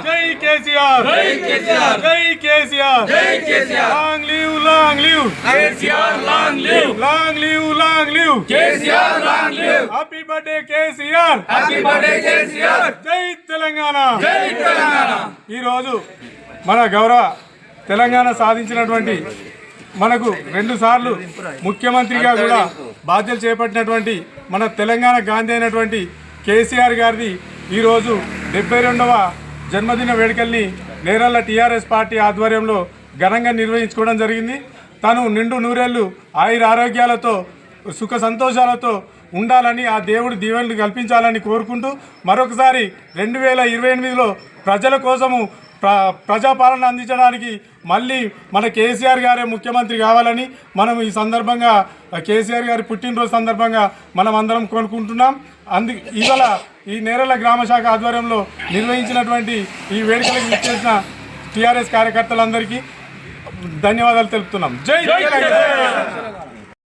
జై కేసీఆర్, జై కేసీఆర్, జై కేసీఆర్, జై KCR. Long live, long live KCR, long live, long live, long live KCR, long live. Happy birthday KCR, happy birthday KCR. జై తెలంగాణ, జై తెలంగాణ. ఈ రోజు మన గౌరవ తెలంగాణ సాధించినటువంటి మనకు 2 సార్లు ముఖ్యమంత్రిగా కూడా బాధ్యతలు చేపట్టినటువంటి మన తెలంగాణ గాంధీ అయినటువంటి కేసీఆర్ గారిది ఈరోజు 72వ జన్మదిన వేడుకల్ని నేరళ్ళ టీఆర్ఎస్ పార్టీ ఆధ్వర్యంలో ఘనంగా నిర్వహించుకోవడం జరిగింది. తను నిండు నూరేళ్లు ఆయుర ఆరోగ్యాలతో సుఖ సంతోషాలతో ఉండాలని ఆ దేవుడి దీవెనలు కల్పించాలని కోరుకుంటూ మరొకసారి 2028లో ప్రజల కోసము ప్రజాపాలన అందించడానికి మళ్ళీ మన కేసీఆర్ గారే ముఖ్యమంత్రి కావాలని మనం ఈ సందర్భంగా కేసీఆర్ గారి పుట్టినరోజు సందర్భంగా మనం అందరం కోరుకుంటున్నాం. ఇవాళ ఈ నేరళ్ళ గ్రామ శాఖ ఆధ్వర్యంలో నిర్వహించినటువంటి ఈ వేడుకలకు విచ్చేసిన టీఆర్ఎస్ కార్యకర్తలందరికీ ధన్యవాదాలు తెలుపుతున్నాం. జై తెలంగాణ.